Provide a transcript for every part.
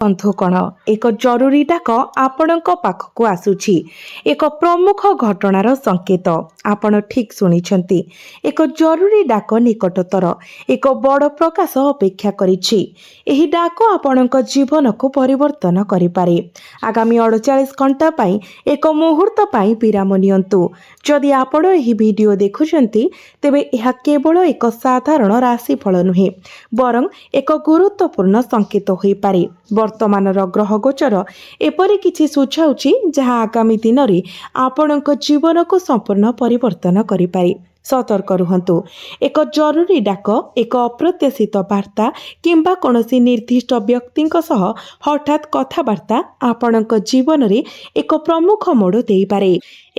ବନ୍ଧୁଗଣ, ଏକ ଜରୁରୀ ଡାକ ଆପଣଙ୍କ ପାଖକୁ ଆସୁଛି। ଏକ ପ୍ରମୁଖ ଘଟଣାର ସଂକେତ। ଆପଣ ଠିକ୍ ଶୁଣିଛନ୍ତି। ଏକ ଜରୁରୀ ଡାକ ନିକଟତର। ଏକ ବଡ଼ ପ୍ରକାଶ ଅପେକ୍ଷା କରିଛି। ଏହି ଡାକ ଆପଣଙ୍କ ଜୀବନକୁ ପରିବର୍ତ୍ତନ କରିପାରେ। ଆଗାମୀ 48 ଘଣ୍ଟା ପାଇଁ ଏକ ମୁହୂର୍ତ୍ତ ପାଇଁ ବିରାମ ନିଅନ୍ତୁ। ଯଦି ଆପଣ ଏହି ଭିଡ଼ିଓ ଦେଖୁଛନ୍ତି, ତେବେ ଏହା କେବଳ ଏକ ସାଧାରଣ ରାଶିଫଳ ନୁହେଁ, ବରଂ ଏକ ଗୁରୁତ୍ୱପୂର୍ଣ୍ଣ ସଂକେତ ହୋଇପାରେ। ବର୍ତ୍ତମାନର ଗ୍ରହ ଗୋଚର ଏପରି କିଛି ସୂଚାଉଛି ଯାହା ଆଗାମୀ ଦିନରେ ଆପଣଙ୍କ ଜୀବନକୁ ସମ୍ପୂର୍ଣ୍ଣ ପରିବର୍ତ୍ତନ କରିପାରେ। ସତର୍କ ରୁହନ୍ତୁ। ଏକ ଜରୁରୀ ଡାକ, ଏକ ଅପ୍ରତ୍ୟାଶିତ ବାର୍ତ୍ତା କିମ୍ବା କୌଣସି ନିର୍ଦ୍ଦିଷ୍ଟ ବ୍ୟକ୍ତିଙ୍କ ସହ ହଠାତ୍ କଥାବାର୍ତ୍ତା ଆପଣଙ୍କ ଜୀବନରେ ଏକ ପ୍ରମୁଖ ମୋଡ଼ ଦେଇପାରେ।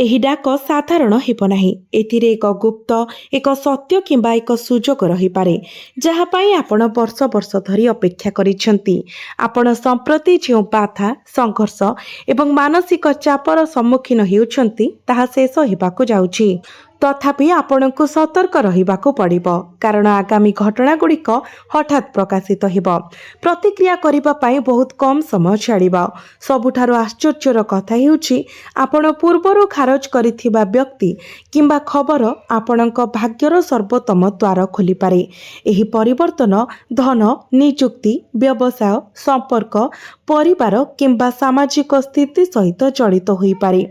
ଏହି ଡାକ ସାଧାରଣ ହେବ ନାହିଁ। ଏଥିରେ ଏକ ଗୁପ୍ତ, ଏକ ସତ୍ୟ କିମ୍ବା ଏକ ସୁଯୋଗ ରହିପାରେ, ଯାହା ପାଇଁ ଆପଣ ବର୍ଷ ବର୍ଷ ଧରି ଅପେକ୍ଷା କରିଛନ୍ତି। ଆପଣ ସମ୍ପ୍ରତି ଯେଉଁ ବାଧା, ସଂଘର୍ଷ ଏବଂ ମାନସିକ ଚାପର ସମ୍ମୁଖୀନ ହେଉଛନ୍ତି, ତାହା ଶେଷ ହେବାକୁ ଯାଉଛି। ତଥାପି ଆପଣଙ୍କୁ ସତର୍କ ରହିବାକୁ ପଡ଼ିବ, କାରଣ ଆଗାମୀ ଘଟଣାଗୁଡ଼ିକ ହଠାତ୍ ପ୍ରକାଶିତ ହେବ। ପ୍ରତିକ୍ରିୟା କରିବା ପାଇଁ ବହୁତ କମ୍ ସମୟ ଛାଡ଼ିବ। ସବୁଠାରୁ ଆଶ୍ଚର୍ଯ୍ୟର କଥା ହେଉଛି, ଆପଣ ପୂର୍ବରୁ ଖାରଜ କରିଥିବା ବ୍ୟକ୍ତି କିମ୍ବା ଖବର ଆପଣଙ୍କ ଭାଗ୍ୟର ସର୍ବୋତ୍ତମ ଦ୍ୱାର ଖୋଲିପାରେ। ଏହି ପରିବର୍ତ୍ତନ ଧନ, ନିଯୁକ୍ତି, ବ୍ୟବସାୟ, ସମ୍ପର୍କ, ପରିବାର କିମ୍ବା ସାମାଜିକ ସ୍ଥିତି ସହିତ ଜଡ଼ିତ ହୋଇପାରେ।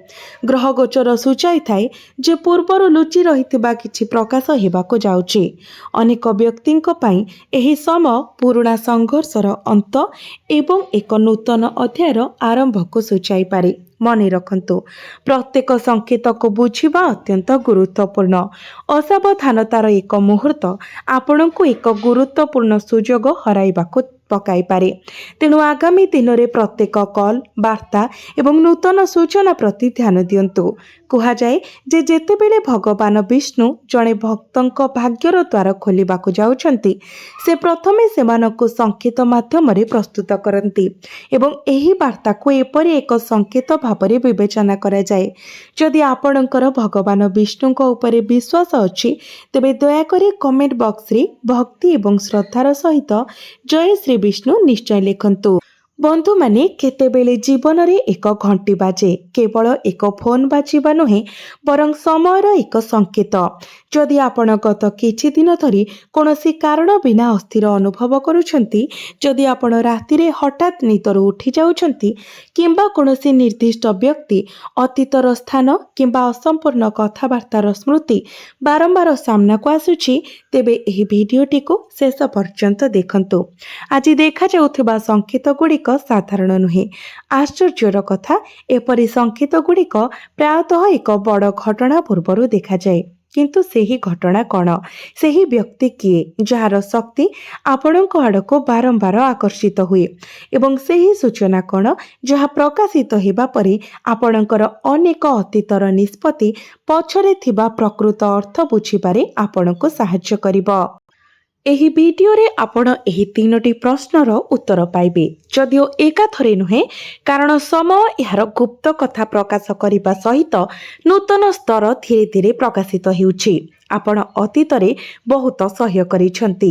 ଗ୍ରହ ଗୋଚର ସୂଚାଇଥାଏ ଯେ ପୂର୍ବରୁ ଲୁଚି ରହିଥିବା କିଛି ପ୍ରକାଶ ହେବାକୁ ଯାଉଛି। ଅନେକ ବ୍ୟକ୍ତିଙ୍କ ପାଇଁ ଏହି ସମୟ ପୁରୁଣା ସଂଘର୍ଷର ଅନ୍ତ ଏବଂ ଏକ ନୂତନ ଅଧ୍ୟାୟର ଆରମ୍ଭକୁ ସୂଚାଇପାରେ। ମନେ ରଖନ୍ତୁ, ପ୍ରତ୍ୟେକ ସଂକେତକୁ ବୁଝିବା ଅତ୍ୟନ୍ତ ଗୁରୁତ୍ୱପୂର୍ଣ୍ଣ। ଅସାବଧାନତାର ଏକ ମୁହୂର୍ତ୍ତ ଆପଣଙ୍କୁ ଏକ ଗୁରୁତ୍ୱପୂର୍ଣ୍ଣ ସୁଯୋଗ ହରାଇବାକୁ ପକାଇପାରେ। ତେଣୁ ଆଗାମୀ ଦିନରେ ପ୍ରତ୍ୟେକ କଲ୍, ବାର୍ତ୍ତା ଏବଂ ନୂତନ ସୂଚନା ପ୍ରତି ଧ୍ୟାନ ଦିଅନ୍ତୁ। କୁହାଯାଏ ଯେ ଯେତେବେଳେ ଭଗବାନ ବିଷ୍ଣୁ ଜଣେ ଭକ୍ତଙ୍କ ଭାଗ୍ୟର ଦ୍ୱାର ଖୋଲିବାକୁ ଯାଉଛନ୍ତି, ସେ ପ୍ରଥମେ ସେମାନଙ୍କୁ ସଂକେତ ମାଧ୍ୟମରେ ପ୍ରସ୍ତୁତ କରନ୍ତି ଏବଂ ଏହି ବାର୍ତ୍ତାକୁ ଏପରି ଏକ ସଂକେତ ଭାବରେ ବିବେଚନା କରାଯାଏ। ଯଦି ଆପଣଙ୍କର ଭଗବାନ ବିଷ୍ଣୁଙ୍କ ଉପରେ ବିଶ୍ୱାସ ଅଛି, ତେବେ ଦୟାକରି କମେଣ୍ଟ ବକ୍ସରେ ଭକ୍ତି ଏବଂ ଶ୍ରଦ୍ଧାର ସହିତ ଜୟ ଶ୍ରୀ ବିଷ୍ଣୁ ନିଶ୍ଚୟ ଲେଖନ୍ତୁ। ବନ୍ଧୁମାନେ, କେତେବେଳେ ଜୀବନରେ ଏକ ଘଣ୍ଟି ବାଜେ, କେବଳ ଏକ ଫୋନ୍ ବାଜିବା ନୁହେଁ, ବରଂ ସମୟର ଏକ ସଂକେତ। ଯଦି ଆପଣ ଗତ କିଛି ଦିନ ଧରି କୌଣସି କାରଣ ବିନା ଅସ୍ଥିର ଅନୁଭବ କରୁଛନ୍ତି, ଯଦି ଆପଣ ରାତିରେ ହଠାତ୍ ନିଦରୁ ଉଠି ଯାଉଛନ୍ତି କିମ୍ବା କୌଣସି ନିର୍ଦ୍ଦିଷ୍ଟ ବ୍ୟକ୍ତି, ଅତୀତର ସ୍ଥାନ କିମ୍ବା ଅସମ୍ପୂର୍ଣ୍ଣ କଥାବାର୍ତ୍ତାର ସ୍ମୃତି ବାରମ୍ବାର ସାମ୍ନାକୁ ଆସୁଛି, ତେବେ ଏହି ଭିଡ଼ିଓଟିକୁ ଶେଷ ପର୍ଯ୍ୟନ୍ତ ଦେଖନ୍ତୁ। ଆଜି ଦେଖାଯାଉଥିବା ସଂକେତ ଗୁଡ଼ିକ ସାଧାରଣ ନୁହେଁ। ଆଶ୍ଚର୍ଯ୍ୟର କଥା, ଏପରି ସଂକେତ ଗୁଡ଼ିକ ପ୍ରାୟତଃ ଏକ ବଡ଼ ଘଟଣା ପୂର୍ବରୁ ଦେଖାଯାଏ। କିନ୍ତୁ ସେହି ଘଟଣା କ'ଣ? ସେହି ବ୍ୟକ୍ତି କିଏ ଯାହାର ଶକ୍ତି ଆପଣଙ୍କ ଆଡ଼କୁ ବାରମ୍ବାର ଆକର୍ଷିତ ହୁଏ? ଏବଂ ସେହି ସୂଚନା କ'ଣ ଯାହା ପ୍ରକାଶିତ ହେବା ପରେ ଆପଣଙ୍କର ଅନେକ ଅତୀତର ନିଷ୍ପତ୍ତି ପଛରେ ଥିବା ପ୍ରକୃତ ଅର୍ଥ ବୁଝିବାରେ ଆପଣଙ୍କୁ ସାହାଯ୍ୟ କରିବ? ଏହି ଭିଡ଼ିଓରେ ଆପଣ ଏହି 3ଟି ପ୍ରଶ୍ନର ଉତ୍ତର ପାଇବେ, ଯଦିଓ ଏକାଥରେ ନୁହେଁ, କାରଣ ସମୟ ଏହାର ଗୁପ୍ତ କଥା ପ୍ରକାଶ କରିବା ସହିତ ନୂତନ ସ୍ତର ଧୀରେ ଧୀରେ ପ୍ରକାଶିତ ହେଉଛି। ଆପଣ ଅତୀତରେ ବହୁତ ସହ୍ୟ କରିଛନ୍ତି।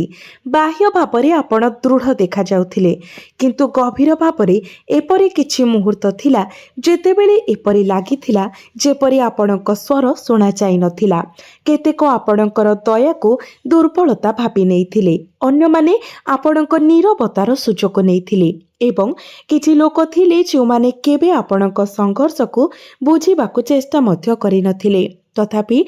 ବାହ୍ୟ ଭାବରେ ଆପଣ ଦୃଢ଼ ଦେଖାଯାଉଥିଲେ, କିନ୍ତୁ ଗଭୀର ଭାବରେ ଏପରି କିଛି ମୁହୂର୍ତ୍ତ ଥିଲା ଯେତେବେଳେ ଏପରି ଲାଗିଥିଲା ଯେପରି ଆପଣଙ୍କ ସ୍ୱର ଶୁଣାଯାଇନଥିଲା। କେତେକ ଆପଣଙ୍କର ଦୟାକୁ ଦୁର୍ବଳତା ଭାବି ନେଇଥିଲେ, ଅନ୍ୟମାନେ ଆପଣଙ୍କ ନୀରବତାର ସୁଯୋଗ ନେଇଥିଲେ ଏବଂ କିଛି ଲୋକ ଥିଲେ ଯେଉଁମାନେ କେବେ ଆପଣଙ୍କ ସଂଘର୍ଷକୁ ବୁଝିବାକୁ ଚେଷ୍ଟା ମଧ୍ୟ କରିନଥିଲେ। ତଥାପି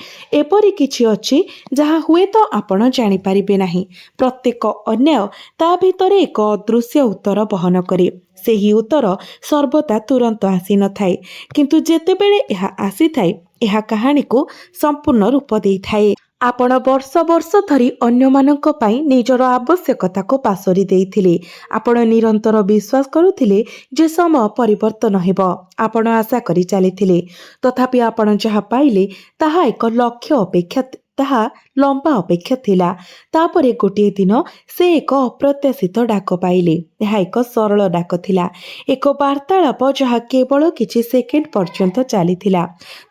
ଏପରି କିଛି ଅଛି ଯାହା ହୁଏତ ଆପଣ ଜାଣିପାରିବେ ନାହିଁ। ପ୍ରତ୍ୟେକ ଅନ୍ୟାୟ ତା ଭିତରେ ଏକ ଅଦୃଶ୍ୟ ଉତ୍ତର ବହନ କରେ। ସେହି ଉତ୍ତର ସର୍ବଦା ତୁରନ୍ତ ଆସିନଥାଏ, କିନ୍ତୁ ଯେତେବେଳେ ଏହା ଆସିଥାଏ, ଏହା କାହାଣୀକୁ ସମ୍ପୂର୍ଣ୍ଣ ରୂପ ଦେଇଥାଏ। ଆପଣ ବର୍ଷ ବର୍ଷ ଧରି ଅନ୍ୟମାନଙ୍କ ପାଇଁ ନିଜର ଆବଶ୍ୟକତାକୁ ପାସୋରି ଦେଇଥିଲେ। ଆପଣ ନିରନ୍ତର ବିଶ୍ୱାସ କରୁଥିଲେ ଯେ ସମୟ ପରିବର୍ତ୍ତନ ହେବ। ଆପଣ ଆଶା କରି ଚାଲିଥିଲେ, ତଥାପି ଆପଣ ଯାହା ପାଇଲେ ତାହା ଏକ ଲକ୍ଷ୍ୟ ଅପେକ୍ଷା ତାହା ଲମ୍ବା ଅପେକ୍ଷା ଥିଲା। ତାପରେ ଗୋଟିଏ ଦିନ ସେ ଏକ ଅପ୍ରତ୍ୟାଶିତ ଡାକ ପାଇଲେ। ଏହା ଏକ ସରଳ ଡାକ ଥିଲା, ଏକ ବାର୍ତ୍ତାଳାପ ଯାହା କେବଳ କିଛି ସେକେଣ୍ଡ ପର୍ଯ୍ୟନ୍ତ ଚାଲିଥିଲା।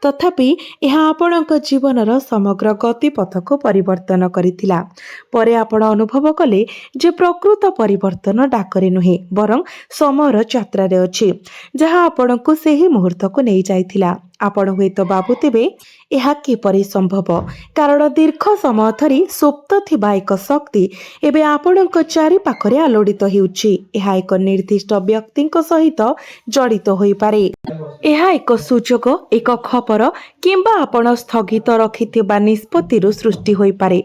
ତଥାପି ଏହା ଆପଣଙ୍କ ଜୀବନର ସମଗ୍ର ଗତିପଥକୁ ପରିବର୍ତ୍ତନ କରିଥିଲା। ପରେ ଆପଣ ଅନୁଭବ କଲେ ଯେ ପ୍ରକୃତ ପରିବର୍ତ୍ତନ ଡାକରେ ନୁହେଁ, ବରଂ ସମୟର ଯାତ୍ରାରେ ଅଛି, ଯାହା ଆପଣଙ୍କୁ ସେହି ମୁହୂର୍ତ୍ତକୁ ନେଇଯାଇଥିଲା। ଆପଣ ହୁଏତ ଭାବୁଥିବେ ଏହା କିପରି ସମ୍ଭବ, କାରଣ ଦୀର୍ଘ ସମୟ ଧରି ସୁପ୍ତ ଥିବା ଏକ ଶକ୍ତି ଏବେ ଆପଣଙ୍କ ଚାରିପାଖରେ ଆଲୋଡ଼ିତ ହେଉଛି। ଏହା ଏକ ନିର୍ଦ୍ଦିଷ୍ଟ ବ୍ୟକ୍ତିଙ୍କ ସହିତ ଜଡ଼ିତ ହୋଇପାରେ। ଏହା ଏକ ସୁଯୋଗ, ଏକ ଖବର, କିମ୍ବା ଆପଣ ସ୍ଥଗିତ ରଖିଥିବା ନିଷ୍ପତ୍ତିରୁ ସୃଷ୍ଟି ହୋଇପାରେ।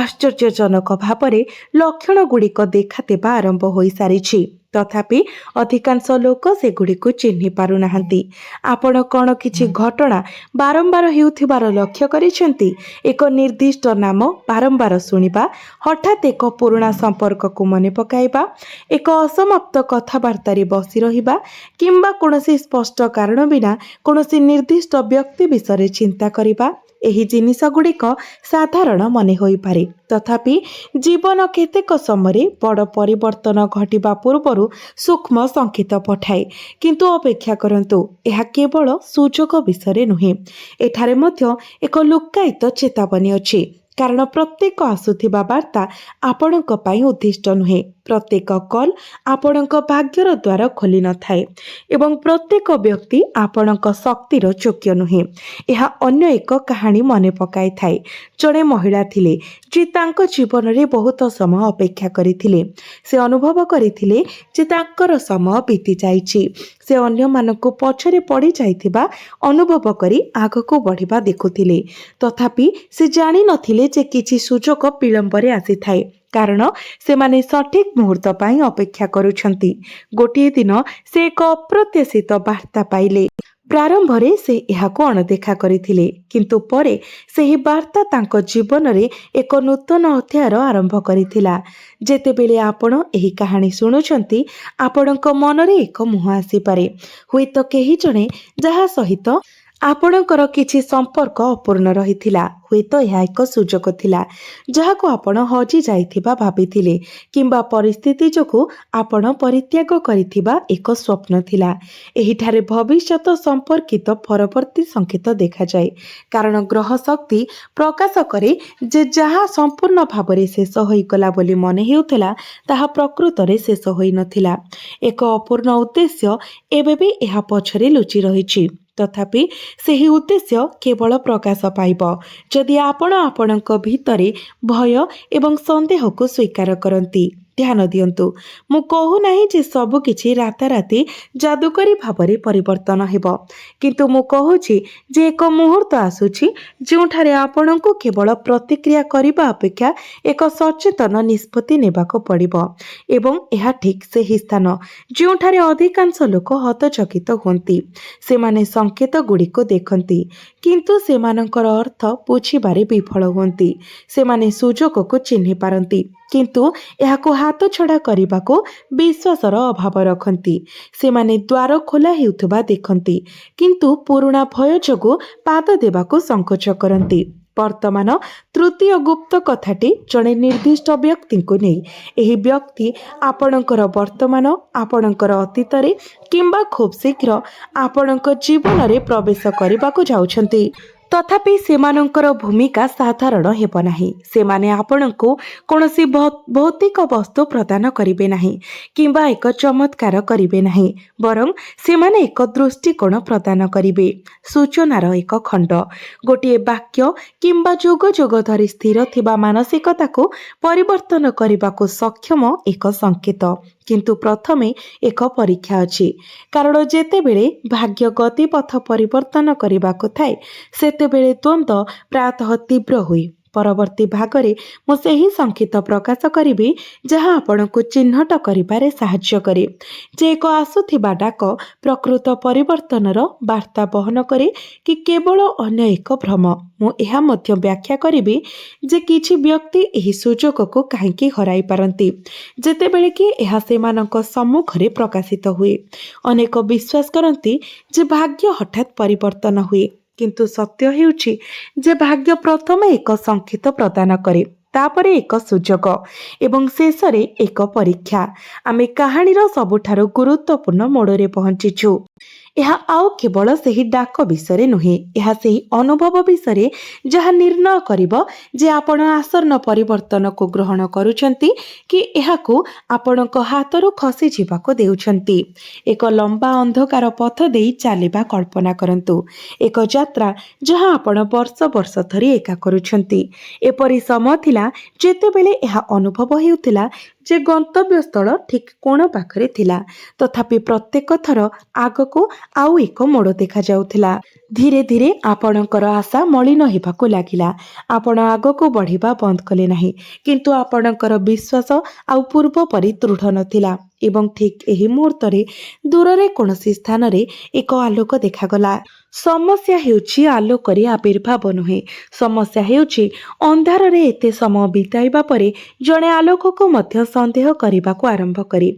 ଆଶ୍ଚର୍ଯ୍ୟଜନକ ଭାବରେ ଲକ୍ଷଣଗୁଡ଼ିକ ଦେଖାଦେବା ଆରମ୍ଭ ହୋଇସାରିଛି। ତଥାପି ଅଧିକାଂଶ ଲୋକ ସେଗୁଡ଼ିକୁ ଚିହ୍ନି ପାରୁନାହାନ୍ତି। ଆପଣ କ'ଣ କିଛି ଘଟଣା ବାରମ୍ବାର ହେଉଥିବାର ଲକ୍ଷ୍ୟ କରିଛନ୍ତି? ଏକ ନିର୍ଦ୍ଦିଷ୍ଟ ନାମ ବାରମ୍ବାର ଶୁଣିବା, ହଠାତ୍ ଏକ ପୁରୁଣା ସମ୍ପର୍କକୁ ମନେ ପକାଇବା, ଏକ ଅସମାପ୍ତ କଥାବାର୍ତ୍ତାରେ ବସି ରହିବା, କିମ୍ବା କୌଣସି ସ୍ପଷ୍ଟ କାରଣ ବିନା କୌଣସି ନିର୍ଦ୍ଦିଷ୍ଟ ବ୍ୟକ୍ତି ବିଷୟରେ ଚିନ୍ତା କରିବା। ଏହି ଜିନିଷଗୁଡ଼ିକ ସାଧାରଣ ମନେ ହୋଇପାରେ, ତଥାପି ଜୀବନ କେତେକ ସମୟରେ ବଡ଼ ପରିବର୍ତ୍ତନ ଘଟିବା ପୂର୍ବରୁ ସୂକ୍ଷ୍ମ ସଂକେତ ପଠାଏ। କିନ୍ତୁ ଅପେକ୍ଷା କରନ୍ତୁ, ଏହା କେବଳ ସୁଯୋଗ ବିଷୟରେ ନୁହେଁ, ଏଠାରେ ମଧ୍ୟ ଏକ ଲୁକ୍କାୟିତ ଚେତାବନୀ ଅଛି। କାରଣ ପ୍ରତ୍ୟେକ ଆସୁଥିବା ବାର୍ତ୍ତା ଆପଣଙ୍କ ପାଇଁ ଉଦ୍ଦିଷ୍ଟ ନୁହେଁ, ପ୍ରତ୍ୟେକ କଲ୍ ଆପଣଙ୍କ ଭାଗ୍ୟର ଦ୍ୱାର ଖୋଲି ନଥାଏ, ଏବଂ ପ୍ରତ୍ୟେକ ବ୍ୟକ୍ତି ଆପଣଙ୍କ ଶକ୍ତିର ଯୋଗ୍ୟ ନୁହେଁ। ଏହା ଅନ୍ୟ ଏକ କାହାଣୀ ମନେ ପକାଇଥାଏ। ଜଣେ ମହିଳା ଥିଲେ ଯିଏ ତାଙ୍କ ଜୀବନରେ ବହୁତ ସମୟ ଅପେକ୍ଷା କରିଥିଲେ। ସେ ଅନୁଭବ କରିଥିଲେ ଯେ ତାଙ୍କର ସମୟ ବିତି ଯାଇଛି। ସେ ଅନ୍ୟମାନଙ୍କୁ ପଛରେ ପଡ଼ିଯାଇଥିବା ଅନୁଭବ କରି ଆଗକୁ ବଢ଼ିବା ଦେଖୁଥିଲେ। ତଥାପି ସେ ଜାଣିନଥିଲେ ଯେ କିଛି ସୁଯୋଗ ବିଳମ୍ବରେ ଆସିଥାଏ, କାରଣ ସେମାନେ ସଠିକ୍ ମୁହୂର୍ତ୍ତ ପାଇଁ ଅପେକ୍ଷା କରୁଛନ୍ତି। ଗୋଟିଏ ଦିନ ସେ ଏକ ଅପ୍ରତ୍ୟାଶିତ ବାର୍ତ୍ତା ପାଇଲେ। ପ୍ରାରମ୍ଭରେ ସେ ଏହାକୁ ଅଣଦେଖା କରିଥିଲେ, କିନ୍ତୁ ପରେ ସେହି ବାର୍ତ୍ତା ତାଙ୍କ ଜୀବନରେ ଏକ ନୂତନ ଅଧ୍ୟାୟର ଆରମ୍ଭ କରିଥିଲା। ଯେତେବେଳେ ଆପଣ ଏହି କାହାଣୀ ଶୁଣୁଛନ୍ତି, ଆପଣଙ୍କ ମନରେ ଏକ ମୁହଁ ଆସିପାରେ। ହୁଏତ କେହି ଜଣେ ଯାହା ସହିତ ଆପଣଙ୍କର କିଛି ସମ୍ପର୍କ ଅପୂର୍ଣ୍ଣ ରହିଥିଲା। ହୁଏତ ଏହା ଏକ ସୁଯୋଗ ଥିଲା ଯାହାକୁ ଆପଣ ହଜି ଯାଇଥିବା ଭାବିଥିଲେ, କିମ୍ବା ପରିସ୍ଥିତି ଯୋଗୁଁ ଆପଣ ପରିତ୍ୟାଗ କରିଥିବା ଏକ ସ୍ୱପ୍ନ ଥିଲା। ଏହିଠାରେ ଭବିଷ୍ୟତ ସମ୍ପର୍କିତ ପରବର୍ତ୍ତୀ ସଂକେତ ଦେଖାଯାଏ, କାରଣ ଗ୍ରହ ଶକ୍ତି ପ୍ରକାଶ କରେ ଯେ ଯାହା ସମ୍ପୂର୍ଣ୍ଣ ଭାବରେ ଶେଷ ହୋଇଗଲା ବୋଲି ମନେ ହେଉଥିଲା, ତାହା ପ୍ରକୃତରେ ଶେଷ ହୋଇନଥିଲା। ଏକ ଅପୂର୍ଣ୍ଣ ଉଦ୍ଦେଶ୍ୟ ଏବେ ବି ଏହା ପଛରେ ଲୁଚି ରହିଛି। ତଥାପି ସେହି ଉଦ୍ଦେଶ୍ୟ କେବଳ ପ୍ରକାଶ ପାଇବ ଯଦି ଆପଣ ଆପଣଙ୍କ ଭିତରେ ଭୟ ଏବଂ ସନ୍ଦେହକୁ ସ୍ୱୀକାର କରନ୍ତି। ଧ୍ୟାନ ଦିଅନ୍ତୁ, ମୁଁ କହୁନାହିଁ ଯେ ସବୁକିଛି ରାତାରାତି ଯାଦୁକରୀ ଭାବରେ ପରିବର୍ତ୍ତନ ହେବ, କିନ୍ତୁ ମୁଁ କହୁଛି ଯେ ଏକ ମୁହୂର୍ତ୍ତ ଆସୁଛି ଯେଉଁଠାରେ ଆପଣଙ୍କୁ କେବଳ ପ୍ରତିକ୍ରିୟା କରିବା ଅପେକ୍ଷା ଏକ ସଚେତନ ନିଷ୍ପତ୍ତି ନେବାକୁ ପଡ଼ିବ। ଏବଂ ଏହା ଠିକ୍ ସେହି ସ୍ଥାନ ଯେଉଁଠାରେ ଅଧିକାଂଶ ଲୋକ ହତଚକିତ ହୁଅନ୍ତି। ସେମାନେ ସଂକେତ ଗୁଡ଼ିକୁ ଦେଖନ୍ତି, କିନ୍ତୁ ସେମାନଙ୍କର ଅର୍ଥ ବୁଝିବାରେ ବିଫଳ ହୁଅନ୍ତି। ସେମାନେ ସୁଯୋଗକୁ ଚିହ୍ନି ପାରନ୍ତି, କିନ୍ତୁ ଏହାକୁ ହାତଛଡ଼ା କରିବାକୁ ବିଶ୍ୱାସର ଅଭାବ ରଖନ୍ତି। ସେମାନେ ଦ୍ୱାର ଖୋଲା ହେଉଥିବା ଦେଖନ୍ତି, କିନ୍ତୁ ପୁରୁଣା ଭୟ ଯୋଗୁଁ ପାଦ ଦେବାକୁ ସଂକୋଚ କରନ୍ତି। ବର୍ତ୍ତମାନ ତୃତୀୟ ଗୁପ୍ତ କଥାଟି ଜଣେ ନିର୍ଦ୍ଦିଷ୍ଟ ବ୍ୟକ୍ତିଙ୍କୁ ନେଇ। ଏହି ବ୍ୟକ୍ତି ଆପଣଙ୍କର ବର୍ତ୍ତମାନ, ଆପଣଙ୍କର ଅତୀତରେ, କିମ୍ବା ଖୁବ୍ ଶୀଘ୍ର ଆପଣଙ୍କ ଜୀବନରେ ପ୍ରବେଶ କରିବାକୁ ଯାଉଛନ୍ତି। ତଥାପି ସେମାନଙ୍କର ଭୂମିକା ସାଧାରଣ ହେବ ନାହିଁ। ସେମାନେ ଆପଣଙ୍କୁ କୌଣସି ଭୌତିକ ବସ୍ତୁ ପ୍ରଦାନ କରିବେ ନାହିଁ, କିମ୍ବା ଏକ ଚମତ୍କାର କରିବେ ନାହିଁ, ବରଂ ସେମାନେ ଏକ ଦୃଷ୍ଟିକୋଣ ପ୍ରଦାନ କରିବେ। ସୂଚନାର ଏକ ଖଣ୍ଡ, ଗୋଟିଏ ବାକ୍ୟ, କିମ୍ବା ଯୁଗ ଯୁଗ ଧରି ସ୍ଥିର ଥିବା ମାନସିକତାକୁ ପରିବର୍ତ୍ତନ କରିବାକୁ ସକ୍ଷମ ଏକ ସଂକେତ। କିନ୍ତୁ ପ୍ରଥମେ ଏକ ପରୀକ୍ଷା ଅଛି, କାରଣ ଯେତେବେଳେ ଭାଗ୍ୟ ଗତିପଥ ପରିବର୍ତ୍ତନ କରିବାକୁ ଥାଏ, ସେତେବେଳେ ଦ୍ୱନ୍ଦ୍ୱ ପ୍ରାୟତଃ ତୀବ୍ର ହୁଏ। ପରବର୍ତ୍ତୀ ଭାଗରେ ମୁଁ ସେହି ସଂକେତ ପ୍ରକାଶ କରିବି ଯାହା ଆପଣଙ୍କୁ ଚିହ୍ନଟ କରିବାରେ ସାହାଯ୍ୟ କରେ ଯେ ଏକ ଆସୁଥିବା ଡାକ ପ୍ରକୃତ ପରିବର୍ତ୍ତନର ବାର୍ତ୍ତା ବହନ କରେ କି କେବଳ ଅନ୍ୟ ଏକ ଭ୍ରମ। ମୁଁ ଏହା ମଧ୍ୟ ବ୍ୟାଖ୍ୟା କରିବି ଯେ କିଛି ବ୍ୟକ୍ତି ଏହି ସୁଯୋଗକୁ କାହିଁକି ହରାଇ ପାରନ୍ତି ଯେତେବେଳେ କି ଏହା ସେମାନଙ୍କ ସମ୍ମୁଖରେ ପ୍ରକାଶିତ ହୁଏ। ଅନେକ ବିଶ୍ୱାସ କରନ୍ତି ଯେ ଭାଗ୍ୟ ହଠାତ୍ ପରିବର୍ତ୍ତନ ହୁଏ, କିନ୍ତୁ ସତ୍ୟ ହେଉଛି ଯେ ଭାଗ୍ୟ ପ୍ରଥମେ ଏକ ସଂକେତ ପ୍ରଦାନ କରେ, ତାପରେ ଏକ ସୁଯୋଗ ଏବଂ ଶେଷରେ ଏକ ପରୀକ୍ଷା। ଆମେ କାହାଣୀର ସବୁଠାରୁ ଗୁରୁତ୍ୱପୂର୍ଣ୍ଣ ମୋଡ଼ରେ ପହଞ୍ଚିଛୁ। ଏହା ଆଉ କେବଳ ସେହି ଡାକ ବିଷୟରେ ନୁହେଁ, ଏହା ସେହି ଅନୁଭବ ବିଷୟରେ ଯାହା ନିର୍ଣ୍ଣୟ କରିବ ଯେ ଆପଣ ଆସନ୍ନ ପରିବର୍ତ୍ତନକୁ ଗ୍ରହଣ କରୁଛନ୍ତି କି ଏହାକୁ ଆପଣଙ୍କ ହାତରୁ ଖସିଯିବାକୁ ଦେଉଛନ୍ତି। ଏକ ଲମ୍ବା ଅନ୍ଧକାର ପଥ ଦେଇ ଚାଲିବା କଳ୍ପନା କରନ୍ତୁ, ଏକ ଯାତ୍ରା ଯାହା ଆପଣ ବର୍ଷ ବର୍ଷ ଧରି ଏକା କରୁଛନ୍ତି। ଏପରି ସମୟ ଥିଲା ଯେତେବେଳେ ଏହା ଅନୁଭବ ହେଉଥିଲା ଯେ ଗନ୍ତବ୍ୟସ୍ଥଳ ଠିକ୍ କୋଣ ପାଖରେ ଥିଲା, ତଥାପି ପ୍ରତ୍ୟେକ ଥର ଆଗକୁ ଆଉ ଏକ ମୋଡ଼ ଦେଖାଯାଉଥିଲା। ଧୀରେ ଧୀରେ ଆପଣଙ୍କର ଆଶା ମଳିନ ହେବାକୁ ଲାଗିଲା। ଆପଣ ଆଗକୁ ବଢ଼ିବା ବନ୍ଦ କଲେ ନାହିଁ, କିନ୍ତୁ ଆପଣଙ୍କର ବିଶ୍ୱାସ ଆଉ ପୂର୍ବ ପରି ଦୃଢ଼ ନଥିଲା। ଏବଂ ଠିକ୍ ଏହି ମୁହୂର୍ତ୍ତରେ ଦୂରରେ କୌଣସି ସ୍ଥାନରେ ଏକ ଆଲୋକ ଦେଖାଗଲା। ସମସ୍ୟା ହେଉଛି ଆଲୋକରେ ଆବିର୍ଭାବ ନୁହେଁ, ସମସ୍ୟା ହେଉଛି ଅନ୍ଧାରରେ ଏତେ ସମୟ ବିତାଇବା ପରେ ଜଣେ ଆଲୋକକୁ ମଧ୍ୟ ସନ୍ଦେହ କରିବାକୁ ଆରମ୍ଭ କରେ।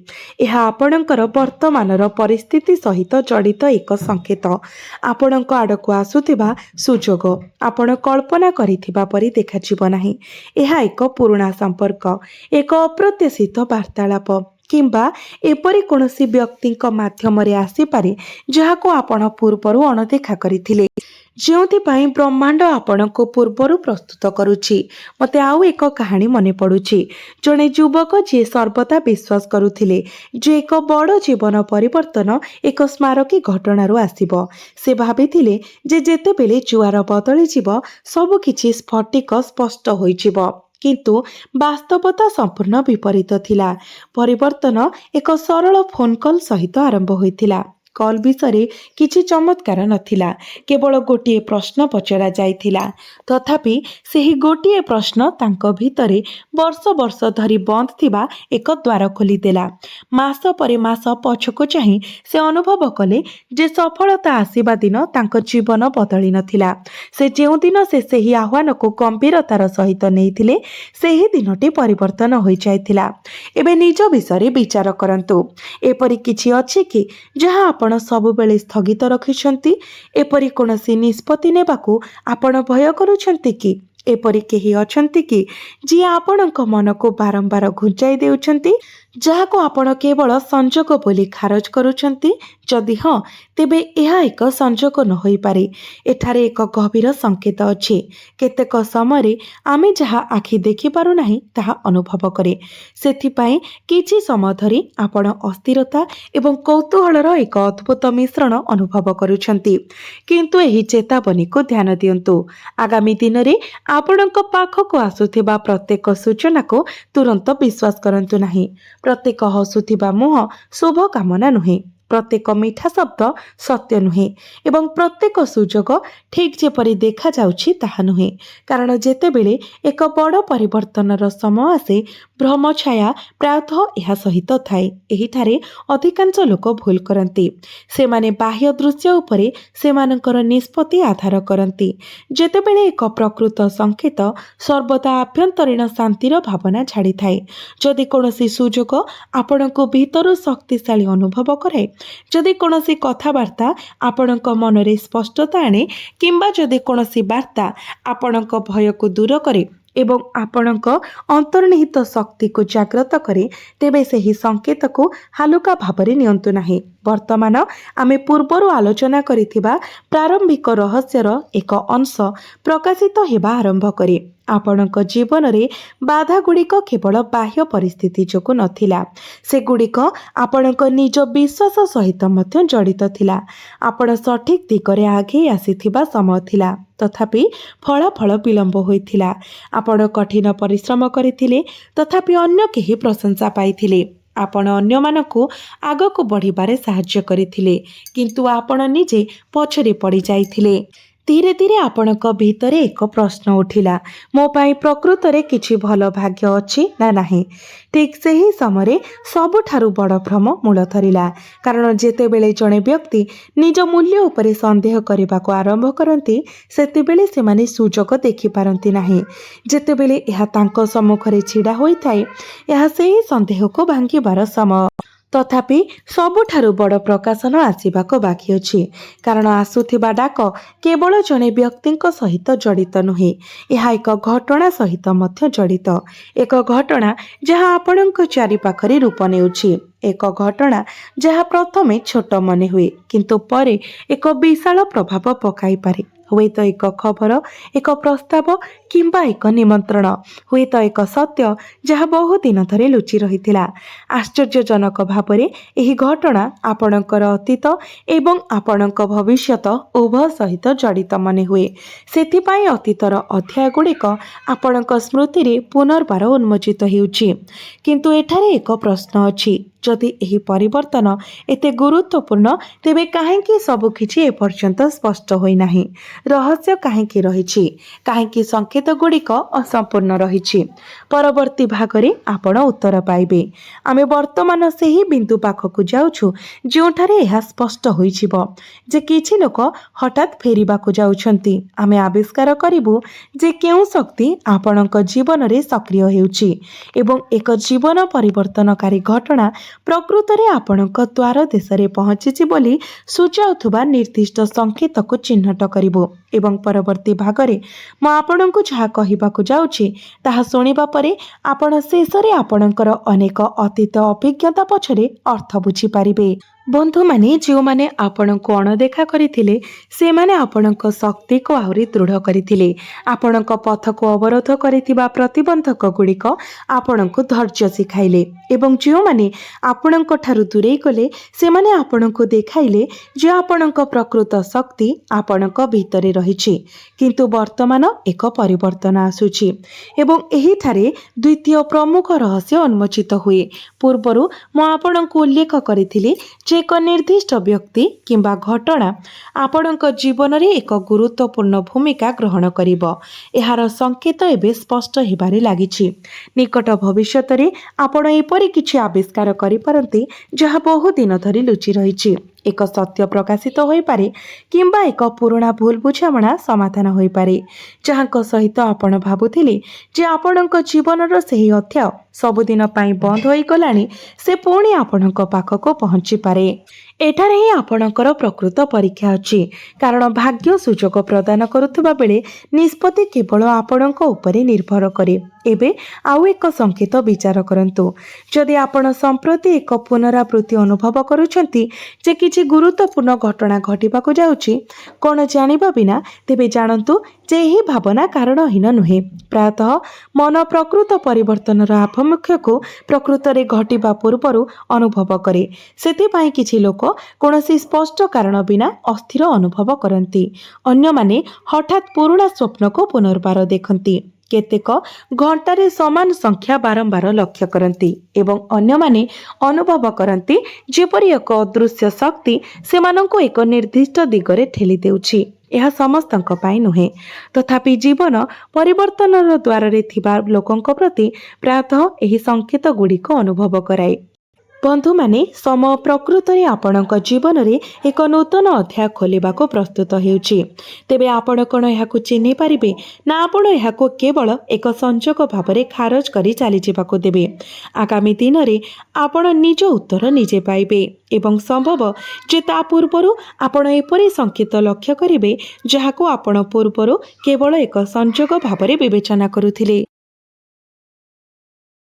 ଏହା ଆପଣଙ୍କର ବର୍ତ୍ତମାନର ପରିସ୍ଥିତି ସହିତ ଜଡ଼ିତ ଏକ ସଂକେତ। ଆପଣଙ୍କ ଆଡ଼କୁ ଆସୁଥିବା ସୁଯୋଗ ଆପଣ କଳ୍ପନା କରିଥିବା ପରି ଦେଖାଯିବ ନାହିଁ। ଏହା ଏକ ପୁରୁଣା ସମ୍ପର୍କ, ଏକ ଅପ୍ରତ୍ୟାଶିତ ବାର୍ତ୍ତାଳାପ କିମ୍ବା ଏପରି କୌଣସି ବ୍ୟକ୍ତିଙ୍କ ମାଧ୍ୟମରେ ଆସିପାରେ ଯାହାକୁ ଆପଣ ପୂର୍ବରୁ ଅଣଦେଖା କରିଥିଲେ, ଯେଉଁଥିପାଇଁ ବ୍ରହ୍ମାଣ୍ଡ ଆପଣଙ୍କୁ ପୂର୍ବରୁ ପ୍ରସ୍ତୁତ କରୁଛି। ମୋତେ ଆଉ ଏକ କାହାଣୀ ମନେ ପଡ଼ୁଛି। ଜଣେ ଯୁବକ ଯିଏ ସର୍ବଦା ବିଶ୍ୱାସ କରୁଥିଲେ ଯେ ଏକ ବଡ଼ ଜୀବନ ପରିବର୍ତ୍ତନ ଏକ ସ୍ମାରକୀ ଘଟଣାରୁ ଆସିବ। ସେ ଭାବିଥିଲେ ଯେ ଯେତେବେଳେ ଜୁଆର ବଦଳିଯିବ ସବୁକିଛି ସ୍ଫଟିକ ସ୍ପଷ୍ଟ ହୋଇଯିବ, କିନ୍ତୁ ବାସ୍ତବତା ସମ୍ପୂର୍ଣ୍ଣ ବିପରୀତ ଥିଲା। ପରିବର୍ତ୍ତନ ଏକ ସରଳ ଫୋନ୍ କଲ୍ ସହିତ ଆରମ୍ଭ ହୋଇଥିଲା। କଲ୍ ବିଷୟରେ କିଛି ଚମତ୍କାର ନଥିଲା, କେବଳ ଗୋଟିଏ ପ୍ରଶ୍ନ ପଚରା ଯାଇଥିଲା। ତଥାପି ସେହି ଗୋଟିଏ ପ୍ରଶ୍ନ ତାଙ୍କ ଭିତରେ ବର୍ଷ ବର୍ଷ ଧରି ବନ୍ଦ ଥିବା ଏକ ଦ୍ୱାର ଖୋଲିଦେଲା। ମାସ ପରେ ମାସ ପଛକୁ ଚାହିଁ ସେ ଅନୁଭବ କଲେ ଯେ ସଫଳତା ଆସିବା ଦିନ ତାଙ୍କ ଜୀବନ ବଦଳି ନଥିଲା। ସେ ଯେଉଁଦିନ ସେ ସେହି ଆହ୍ୱାନକୁ ଗମ୍ଭୀରତାର ସହିତ ନେଇଥିଲେ ସେହି ଦିନଟି ପରିବର୍ତ୍ତନ ହୋଇଯାଇଥିଲା। ଏବେ ନିଜ ବିଷୟରେ ବିଚାର କରନ୍ତୁ। ଏପରି କିଛି ଅଛି କି ଯାହା ଆପଣ ସବୁବେଳେ ସ୍ଥଗିତ ରଖିଛନ୍ତି? ଏପରି କୌଣସି ନିଷ୍ପତ୍ତି ନେବାକୁ ଆପଣ ଭୟ କରୁଛନ୍ତି କି? ଏପରି କେହି ଅଛନ୍ତି କି ଯିଏ ଆପଣଙ୍କ ମନକୁ ବାରମ୍ବାର ଘୁଞ୍ଚାଇ ଦେଉଛନ୍ତି, ଯାହାକୁ ଆପଣ କେବଳ ସଂଯୋଗ ବୋଲି ଖାରଜ କରୁଛନ୍ତି? ଯଦି ହଁ, ତେବେ ଏହା ଏକ ସଂଯୋଗ ନ ହୋଇପାରେ। ଏଠାରେ ଏକ ଗଭୀର ସଂକେତ ଅଛି। କେତେକ ସମୟରେ ଆମେ ଯାହା ଆଖି ଦେଖିପାରୁନାହିଁ ତାହା ଅନୁଭବ କରେ। ସେଥିପାଇଁ କିଛି ସମୟ ଧରି ଆପଣ ଅସ୍ଥିରତା ଏବଂ କୌତୂହଳର ଏକ ଅଦ୍ଭୁତ ମିଶ୍ରଣ ଅନୁଭବ କରୁଛନ୍ତି। କିନ୍ତୁ ଏହି ଚେତାବନୀକୁ ଧ୍ୟାନ ଦିଅନ୍ତୁ। ଆଗାମୀ ଦିନରେ ଆପଣଙ୍କ ପାଖକୁ ଆସୁଥିବା ପ୍ରତ୍ୟେକ ସୂଚନାକୁ ତୁରନ୍ତ ବିଶ୍ୱାସ କରନ୍ତୁ ନାହିଁ। ପ୍ରତ୍ୟେକ ହସୁଥିବା ମୁହଁ ଶୁଭ କାମନା ନୁହେଁ, ପ୍ରତ୍ୟେକ ମିଠା ଶବ୍ଦ ସତ୍ୟ ନୁହେଁ ଏବଂ ପ୍ରତ୍ୟେକ ସୁଯୋଗ ଠିକ୍ ଯେପରି ଦେଖାଯାଉଛି ତାହା ନୁହେଁ। କାରଣ ଯେତେବେଳେ ଏକ ବଡ଼ ପରିବର୍ତ୍ତନର ସମୟ ଆସେ, ଭ୍ରମଛାୟା ପ୍ରାୟତଃ ଏହା ସହିତ ଥାଏ। ଏହିଠାରେ ଅଧିକାଂଶ ଲୋକ ଭୁଲ କରନ୍ତି। ସେମାନେ ବାହ୍ୟ ଦୃଶ୍ୟ ଉପରେ ସେମାନଙ୍କର ନିଷ୍ପତ୍ତି ଆଧାର କରନ୍ତି, ଯେତେବେଳେ ଏକ ପ୍ରକୃତ ସଂକେତ ସର୍ବଦା ଆଭ୍ୟନ୍ତରୀଣ ଶାନ୍ତିର ଭାବନା ଛାଡ଼ିଥାଏ। ଯଦି କୌଣସି ସୁଯୋଗ ଆପଣଙ୍କୁ ଭିତରୁ ଶକ୍ତିଶାଳୀ ଅନୁଭବ କରାଏ, ଯଦି କୌଣସି କଥାବାର୍ତ୍ତା ଆପଣଙ୍କ ମନରେ ସ୍ପଷ୍ଟତା ଆଣେ କିମ୍ବା ଯଦି କୌଣସି ବାର୍ତ୍ତା ଆପଣଙ୍କ ଭୟକୁ ଦୂର କରେ ଏବଂ ଆପଣଙ୍କ ଅନ୍ତର୍ନିହିତ ଶକ୍ତିକୁ ଜାଗ୍ରତ କରେ, ତେବେ ସେହି ସଂକେତକୁ ହାଲୁକା ଭାବରେ ନିଅନ୍ତୁ ନାହିଁ। ବର୍ତ୍ତମାନ ଆମେ ପୂର୍ବରୁ ଆଲୋଚନା କରିଥିବା ପ୍ରାରମ୍ଭିକ ରହସ୍ୟର ଏକ ଅଂଶ ପ୍ରକାଶିତ ହେବା ଆରମ୍ଭ କରେ। ଆପଣଙ୍କ ଜୀବନରେ ବାଧାଗୁଡ଼ିକ କେବଳ ବାହ୍ୟ ପରିସ୍ଥିତି ଯୋଗୁଁ ନଥିଲା, ସେଗୁଡ଼ିକ ଆପଣଙ୍କ ନିଜ ବିଶ୍ୱାସ ସହିତ ମଧ୍ୟ ଜଡ଼ିତ ଥିଲା। ଆପଣ ସଠିକ୍ ଦିଗରେ ଆଗେଇ ଆସିଥିବା ସମୟ ଥିଲା, ତଥାପି ଫଳାଫଳ ବିଳମ୍ବ ହୋଇଥିଲା। ଆପଣ କଠିନ ପରିଶ୍ରମ କରିଥିଲେ, ତଥାପି ଅନ୍ୟ କେହି ପ୍ରଶଂସା ପାଇଥିଲେ। ଆପଣ ଅନ୍ୟମାନଙ୍କୁ ଆଗକୁ ବଢ଼ିବାରେ ସାହାଯ୍ୟ କରିଥିଲେ, କିନ୍ତୁ ଆପଣ ନିଜେ ପଛରେ ପଡ଼ିଯାଇଥିଲେ। ଧୀରେ ଧୀରେ ଆପଣଙ୍କ ଭିତରେ ଏକ ପ୍ରଶ୍ନ ଉଠିଲା, ମୋ ପାଇଁ ପ୍ରକୃତରେ କିଛି ଭଲ ଭାଗ୍ୟ ଅଛି ନା ନାହିଁ? ଠିକ୍ ସେହି ସମୟରେ ସବୁଠାରୁ ବଡ଼ ଭ୍ରମ ମୂଳ ଧରିଲା। କାରଣ ଯେତେବେଳେ ଜଣେ ବ୍ୟକ୍ତି ନିଜ ମୂଲ୍ୟ ଉପରେ ସନ୍ଦେହ କରିବାକୁ ଆରମ୍ଭ କରନ୍ତି, ସେତେବେଳେ ସେମାନେ ସୁଯୋଗ ଦେଖିପାରନ୍ତି ନାହିଁ। ଯେତେବେଳେ ଏହା ତାଙ୍କ ସମ୍ମୁଖରେ ଛିଡ଼ା ହୋଇଥାଏ, ଏହା ସେହି ସନ୍ଦେହକୁ ଭାଙ୍ଗିବାର ସମୟ। तथापि सबुठारु बड़ प्रकाशन आसिबाको बाकी अछि कारण आसुथिबा डाक केवल जणे व्यक्तिଙ୍କ सहित जड़ित नुहे यह एक घटना सहित मध्य जड़ित एक घटना जहाँ आपणଙ୍କ चारि पाखरे रूप नेउछि एक घटना जहाँ प्रथमे छोट मने हुए किंतु परे एक विशाल प्रभाव पकाई पारे हुए तो एक खबर एक प्रस्ताव किंबा एक निमंत्रण हुए तो एक सत्य जहाँ बहु दिन धरे लुचि रहिथिला आश्चर्यजनक भावरे एही घटना आपणकर अतीत एवं आपणक भविष्यत उभय सहित जड़ित मने हुए सेथिपाई अतीतर अध्याय गुड़िक आपणक स्मृति रे पुनर्बार उन्मोचित हेउछि किंतु एठारे एक प्रश्न अछि जदि एही परिवर्तन एते गुरुत्वपूर्ण तेबे काहेकि सबकिछि एपर्यंत स्पष्ट होई नाही रहस्य काहेकि रहिछि काहेकि संकेत गुड़िक असंपूर्ण रहिछि परवर्ती भागरे आपण उत्तर पाइबे आमे वर्तमान सेही बिंदु पाखकु जाउछु जोठारे एहा स्पष्ट होइछिबो जे किछि लोक हठात फेरिबाकु जाउछंती आमे आविष्कार करिबु जे केउ शक्ति आपणक जीवन रे सक्रिय हेउछि एवं एक जीवन परिवर्तनकारी घटना प्रकृतरे आपणक द्वार देशरे पहुंचिछि बोली सूचाउथुबा निर्दिष्ट संकेत को चिन्हट करिबो एवं परवर्ती भागरे म आपणଙ୍କୁ ଯାହା କହିବାକୁ ଯାଉଛି ତାହା ଶୁଣିବା ପରେ ଆପଣ ଶେଷରେ ଆପଣଙ୍କର ଅନେକ ଅତୀତ ଅଭିଜ୍ଞତା ପଛରେ ଅର୍ଥ ବୁଝିପାରିବେ ବନ୍ଧୁମାନେ ଯେଉଁମାନେ ଆପଣଙ୍କୁ ଅଣଦେଖା କରିଥିଲେ ସେମାନେ ଆପଣଙ୍କ ଶକ୍ତିକୁ ଆହୁରି ଦୃଢ଼ କରିଥିଲେ ଆପଣଙ୍କ ପଥକୁ ଅବରୋଧ କରିଥିବା ପ୍ରତିବନ୍ଧକ ଗୁଡ଼ିକ ଆପଣଙ୍କୁ ଧୈର୍ଯ୍ୟ ଶିଖାଇଲେ ଏବଂ ଯେଉଁମାନେ ଆପଣଙ୍କ ଠାରୁ ଦୂରେଇ ଗଲେ ସେମାନେ ଆପଣଙ୍କୁ ଦେଖାଇଲେ ଯେ ଆପଣଙ୍କ ପ୍ରକୃତ ଶକ୍ତି ଆପଣଙ୍କ ଭିତରେ ରହିଛି କିନ୍ତୁ ବର୍ତ୍ତମାନ ଏକ ପରିବର୍ତ୍ତନ ଆସୁଛି ଏବଂ ଏହିଠାରେ ଦ୍ୱିତୀୟ ପ୍ରମୁଖ ରହସ୍ୟ ଉନ୍ମୋଚିତ ହୁଏ ପୂର୍ବରୁ ମୁଁ ଆପଣଙ୍କୁ ଉଲ୍ଲେଖ କରିଥିଲି ଯେ ଏକ ନିର୍ଦ୍ଦିଷ୍ଟ ବ୍ୟକ୍ତି କିମ୍ବା ଘଟଣା ଆପଣଙ୍କ ଜୀବନରେ ଏକ ଗୁରୁତ୍ୱପୂର୍ଣ୍ଣ ଭୂମିକା ଗ୍ରହଣ କରିବ ଏହାର ସଂକେତ ଏବେ ସ୍ପଷ୍ଟ ହେବାରେ ଲାଗିଛି ନିକଟ ଭବିଷ୍ୟତରେ ଆପଣ ଏପରି କିଛି ଆବିଷ୍କାର କରିପାରନ୍ତି ଯାହା ବହୁ ଦିନ ଧରି ଲୁଚି ରହିଛି ଏକ ସତ୍ୟ ପ୍ରକାଶିତ ହୋଇପାରେ କିମ୍ବା ଏକ ପୁରୁଣା ଭୁଲ ବୁଝାମଣା ସମାଧାନ ହୋଇପାରେ ଯାହାଙ୍କ ସହିତ ଆପଣ ଭାବୁଥିଲେ ଯେ ଆପଣଙ୍କ ଜୀବନର ସେହି ଅଧ୍ୟାୟ ସବୁଦିନ ପାଇଁ ବନ୍ଦ ହୋଇଗଲାଣି ସେ ପୁଣି ଆପଣଙ୍କ ପାଖକୁ ପହଞ୍ଚିପାରେ ଏଠାରେ ହିଁ ଆପଣଙ୍କର ପ୍ରକୃତ ପରୀକ୍ଷା ଅଛି କାରଣ ଭାଗ୍ୟ ସୁଯୋଗ ପ୍ରଦାନ କରୁଥିବା ବେଳେ ନିଷ୍ପତ୍ତି କେବଳ ଆପଣଙ୍କ ଉପରେ ନିର୍ଭର କରେ ଏବେ ଆଉ ଏକ ସଂକେତ ବିଚାର କରନ୍ତୁ ଯଦି ଆପଣ ସମ୍ପ୍ରତି ଏକ ପୁନରାବୃତ୍ତି ଅନୁଭବ କରୁଛନ୍ତି ଯେ କିଛି ଗୁରୁତ୍ୱପୂର୍ଣ୍ଣ ଘଟଣା ଘଟିବାକୁ ଯାଉଛି କ'ଣ ଜାଣିବା ବିନା ତେବେ ଜାଣନ୍ତୁ ଯେ ଏହି ଭାବନା କାରଣହୀନ ନୁହେଁ ପ୍ରାୟତଃ ମନ ପ୍ରକୃତ ପରିବର୍ତ୍ତନର ଆଭିମୁଖ୍ୟକୁ ପ୍ରକୃତରେ ଘଟିବା ପୂର୍ବରୁ ଅନୁଭବ କରେ ସେଥିପାଇଁ କିଛି ଲୋକ କୌଣସି ସ୍ପଷ୍ଟ କାରଣ ବିନା ଅସ୍ଥିର ଅନୁଭବ କରନ୍ତି ଅନ୍ୟମାନେ ହଠାତ୍ ପୁରୁଣା ସ୍ୱପ୍ନକୁ ପୁନର୍ବାର ଦେଖନ୍ତି କେତେକ ଘଣ୍ଟାରେ ସମାନ ସଂଖ୍ୟା ବାରମ୍ବାର ଲକ୍ଷ୍ୟ କରନ୍ତି ଏବଂ ଅନ୍ୟମାନେ ଅନୁଭବ କରନ୍ତି ଯେପରି ଏକ ଅଦୃଶ୍ୟ ଶକ୍ତି ସେମାନଙ୍କୁ ଏକ ନିର୍ଦ୍ଦିଷ୍ଟ ଦିଗରେ ଠେଲି ଦେଉଛି ଏହା ସମସ୍ତଙ୍କ ପାଇଁ ନୁହେଁ ତଥାପି ଜୀବନ ପରିବର୍ତ୍ତନର ଦ୍ୱାରରେ ଥିବା ଲୋକଙ୍କ ପ୍ରତି ପ୍ରାୟତଃ ଏହି ସଂକେତ ଗୁଡ଼ିକ ଅନୁଭବ କରାଏ ବନ୍ଧୁମାନେ ସମୟ ପ୍ରକୃତରେ ଆପଣଙ୍କ ଜୀବନରେ ଏକ ନୂତନ ଅଧ୍ୟାୟ ଖୋଲିବାକୁ ପ୍ରସ୍ତୁତ ହେଉଛି ତେବେ ଆପଣ କ'ଣ ଏହାକୁ ଚିହ୍ନି ପାରିବେ ନା ଆପଣ ଏହାକୁ କେବଳ ଏକ ସଂଯୋଗ ଭାବରେ ଖାରଜ କରି ଚାଲିଯିବାକୁ ଦେବେ ଆଗାମୀ ଦିନରେ ଆପଣ ନିଜ ଉତ୍ତର ନିଜେ ପାଇବେ ଏବଂ ସମ୍ଭବ ଯେ ତା ପୂର୍ବରୁ ଆପଣ ଏପରି ସଂକେତ ଲକ୍ଷ୍ୟ କରିବେ ଯାହାକୁ ଆପଣ ପୂର୍ବରୁ କେବଳ ଏକ ସଂଯୋଗ ଭାବରେ ବିବେଚନା କରୁଥିଲେ